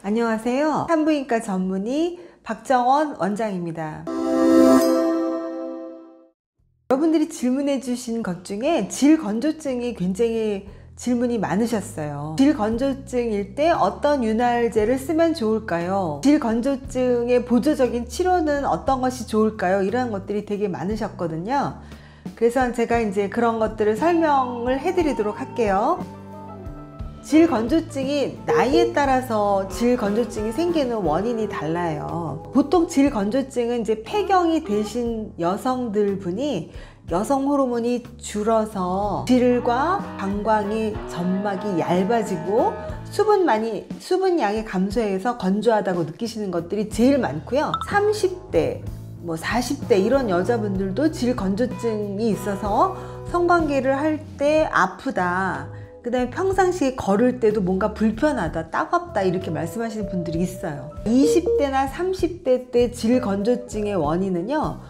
안녕하세요. 산부인과 전문의 박정원 원장입니다. 여러분들이 질문해 주신 것 중에 질건조증이 굉장히 질문이 많으셨어요. 질건조증일 때 어떤 윤활제를 쓰면 좋을까요? 질건조증의 보조적인 치료는 어떤 것이 좋을까요? 이런 것들이 되게 많으셨거든요. 그래서 제가 이제 그런 것들을 설명을 해 드리도록 할게요. 질건조증이 나이에 따라서 질건조증이 생기는 원인이 달라요. 보통 질건조증은 이제 폐경이 되신 여성들 분이 여성 호르몬이 줄어서 질과 방광이 점막이 얇아지고 수분량이 감소해서 건조하다고 느끼시는 것들이 제일 많고요. 30대 40대 이런 여자분들도 질건조증이 있어서 성관계를 할 때 아프다, 그 다음에 평상시에 걸을 때도 뭔가 불편하다, 따갑다 이렇게 말씀하시는 분들이 있어요. 20대나 30대 때 질건조증의 원인은요,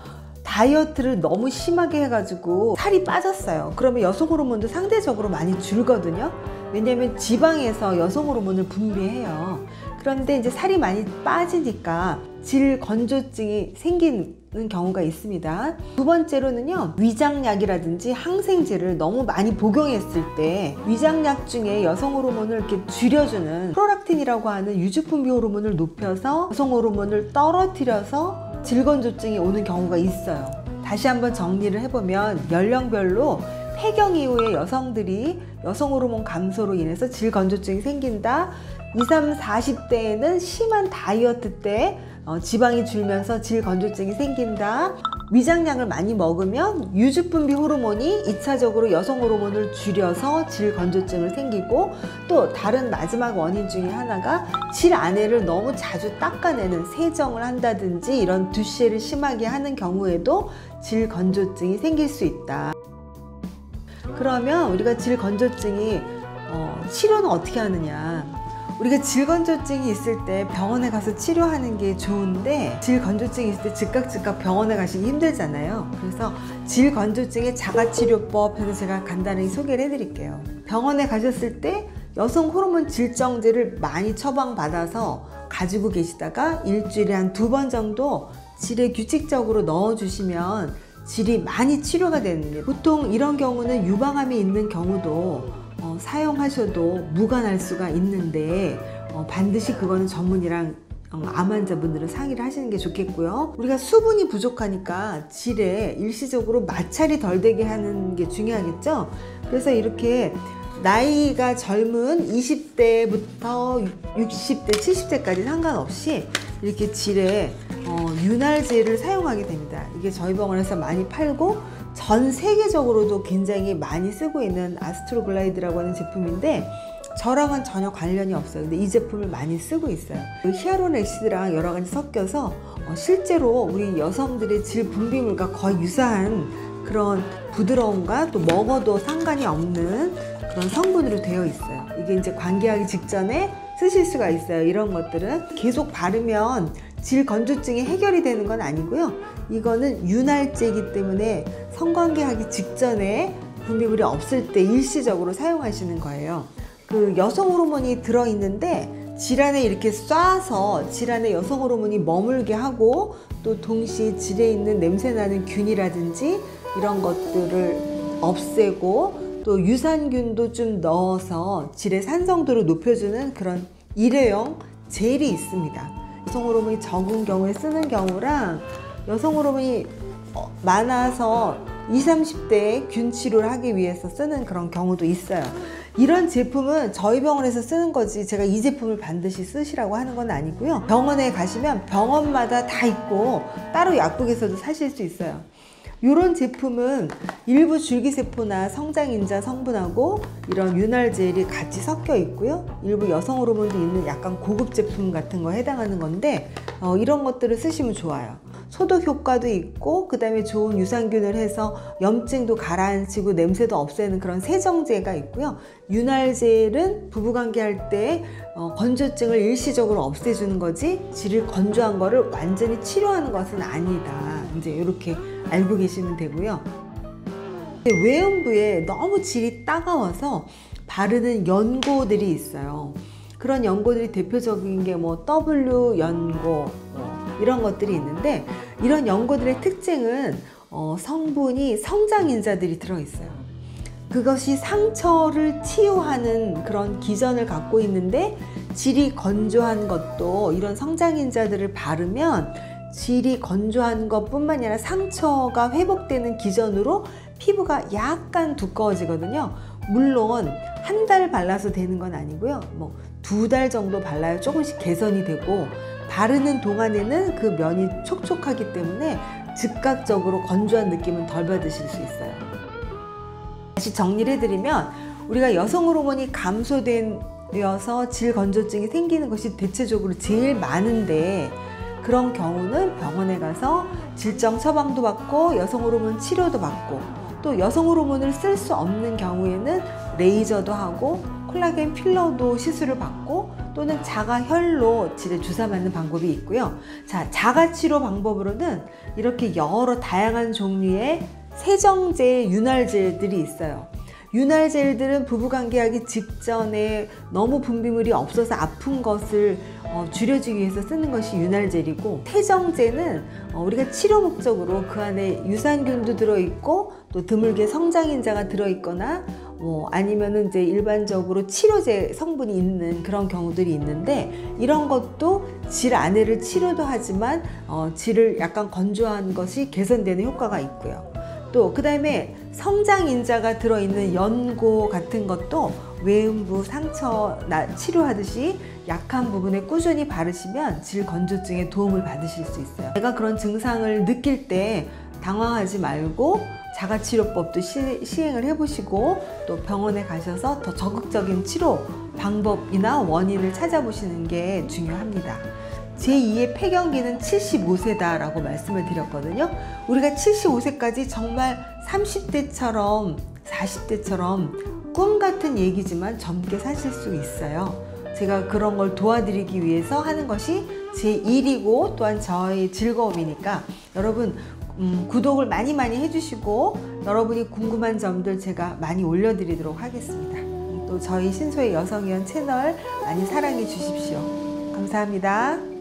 다이어트를 너무 심하게 해가지고 살이 빠졌어요. 그러면 여성 호르몬도 상대적으로 많이 줄거든요. 왜냐하면 지방에서 여성 호르몬을 분비해요. 그런데 이제 살이 많이 빠지니까 질건조증이 생기는 경우가 있습니다. 두 번째로는요, 위장약이라든지 항생제를 너무 많이 복용했을 때 위장약 중에 여성 호르몬을 이렇게 줄여주는 프롤락틴이라고 하는 유주분비 호르몬을 높여서 여성 호르몬을 떨어뜨려서 질건조증이 오는 경우가 있어요. 다시 한번 정리를 해보면 연령별로 폐경 이후에 여성들이 여성 호르몬 감소로 인해서 질건조증이 생긴다. 20, 30, 40대에는 심한 다이어트 때 지방이 줄면서 질건조증이 생긴다. 위장약을 많이 먹으면 유주분비 호르몬이 2차적으로 여성 호르몬을 줄여서 질건조증을 생기고, 또 다른 마지막 원인 중에 하나가 질 안에를 너무 자주 닦아내는 세정을 한다든지 이런 두시를 심하게 하는 경우에도 질건조증이 생길 수 있다. 그러면 우리가 질건조증이 치료는 어떻게 하느냐? 우리가 질건조증이 있을 때 병원에 가서 치료하는 게 좋은데, 질건조증이 있을 때 즉각 병원에 가시기 힘들잖아요. 그래서 질건조증의 자가치료법 해서 제가 간단히 소개를 해드릴게요. 병원에 가셨을 때 여성 호르몬 질정제를 많이 처방받아서 가지고 계시다가 일주일에 한 2번 정도 질에 규칙적으로 넣어주시면 질이 많이 치료가 됩니다. 보통 이런 경우는 유방암이 있는 경우도 사용하셔도 무관할 수가 있는데 반드시 그거는 전문의랑 암 환자분들은 상의를 하시는 게 좋겠고요. 우리가 수분이 부족하니까 질에 일시적으로 마찰이 덜 되게 하는 게 중요하겠죠. 그래서 이렇게 나이가 젊은 20대부터 60대, 70대까지 상관없이 이렇게 질에 윤활제를 사용하게 됩니다. 이게 저희 병원에서 많이 팔고 전 세계적으로도 굉장히 많이 쓰고 있는 아스트로글라이드라고 하는 제품인데, 저랑은 전혀 관련이 없어요. 근데 이 제품을 많이 쓰고 있어요. 히아루론엑시드랑 여러 가지 섞여서 실제로 우리 여성들의 질 분비물과 거의 유사한 그런 부드러움과 또 먹어도 상관이 없는 그런 성분으로 되어 있어요. 이게 이제 관계하기 직전에 쓰실 수가 있어요. 이런 것들은 계속 바르면 질건조증이 해결이 되는 건 아니고요. 이거는 윤활제이기 때문에 성관계하기 직전에 분비물이 없을 때 일시적으로 사용하시는 거예요. 그 여성 호르몬이 들어있는데 질 안에 이렇게 쏴서 질 안에 여성 호르몬이 머물게 하고, 또 동시에 질에 있는 냄새나는 균이라든지 이런 것들을 없애고, 또 유산균도 좀 넣어서 질의 산성도를 높여주는 그런 일회용 젤이 있습니다. 여성 호르몬이 적은 경우에 쓰는 경우랑 여성 호르몬이 많아서 20, 30대에 균 치료를 하기 위해서 쓰는 그런 경우도 있어요. 이런 제품은 저희 병원에서 쓰는 거지 제가 이 제품을 반드시 쓰시라고 하는 건 아니고요. 병원에 가시면 병원마다 다 있고 따로 약국에서도 사실 수 있어요. 이런 제품은 일부 줄기세포나 성장인자 성분하고 이런 윤활젤이 같이 섞여 있고요. 일부 여성 호르몬도 있는 약간 고급 제품 같은 거 해당하는 건데, 이런 것들을 쓰시면 좋아요. 소독 효과도 있고, 그 다음에 좋은 유산균을 해서 염증도 가라앉히고 냄새도 없애는 그런 세정제가 있고요. 윤활젤은 부부관계 할 때 건조증을 일시적으로 없애주는 거지 질을 건조한 거를 완전히 치료하는 것은 아니다. 이제 이렇게 알고 계시면 되고요. 외음부에 너무 질이 따가워서 바르는 연고들이 있어요. 그런 연고들이 대표적인 게 뭐 W 연고 이런 것들이 있는데, 이런 연고들의 특징은 성분이 성장인자들이 들어있어요. 그것이 상처를 치유하는 그런 기전을 갖고 있는데, 질이 건조한 것도 이런 성장인자들을 바르면 질이 건조한 것뿐만 아니라 상처가 회복되는 기전으로 피부가 약간 두꺼워지거든요. 물론 한 달 발라서 되는 건 아니고요. 뭐 2달 정도 발라야 조금씩 개선이 되고, 바르는 동안에는 그 면이 촉촉하기 때문에 즉각적으로 건조한 느낌은 덜 받으실 수 있어요. 다시 정리를 해드리면, 우리가 여성 호르몬이 감소되어서 질 건조증이 생기는 것이 대체적으로 제일 많은데, 그런 경우는 병원에 가서 질정 처방도 받고 여성 호르몬 치료도 받고, 또 여성 호르몬을 쓸 수 없는 경우에는 레이저도 하고 콜라겐 필러도 시술을 받고, 또는 자가혈로 질에 주사 맞는 방법이 있고요. 자, 자가치료 방법으로는 이렇게 여러 다양한 종류의 세정제, 윤활제들이 있어요. 윤활제들은 부부관계하기 직전에 너무 분비물이 없어서 아픈 것을 줄여주기 위해서 쓰는 것이 윤활젤이고, 세정제는 우리가 치료 목적으로 그 안에 유산균도 들어있고 또 드물게 성장인자가 들어있거나 아니면은 이제 일반적으로 치료제 성분이 있는 그런 경우들이 있는데, 이런 것도 질 안에를 치료도 하지만 질을 약간 건조한 것이 개선되는 효과가 있고요. 또 그 다음에 성장인자가 들어있는 연고 같은 것도 외음부 상처 치료하듯이 약한 부분에 꾸준히 바르시면 질 건조증에 도움을 받으실 수 있어요. 내가 그런 증상을 느낄 때 당황하지 말고 자가치료법도 시행을 해보시고, 또 병원에 가셔서 더 적극적인 치료 방법이나 원인을 찾아보시는 게 중요합니다. 제2의 폐경기는 75세다 라고 말씀을 드렸거든요. 우리가 75세까지 정말 30대처럼 40대처럼 꿈 같은 얘기지만 젊게 사실 수 있어요. 제가 그런 걸 도와드리기 위해서 하는 것이 제 일이고 또한 저의 즐거움이니까, 여러분 구독을 많이 해주시고, 여러분이 궁금한 점들 제가 많이 올려드리도록 하겠습니다. 또 저희 신소의 여성의원 채널 많이 사랑해 주십시오. 감사합니다.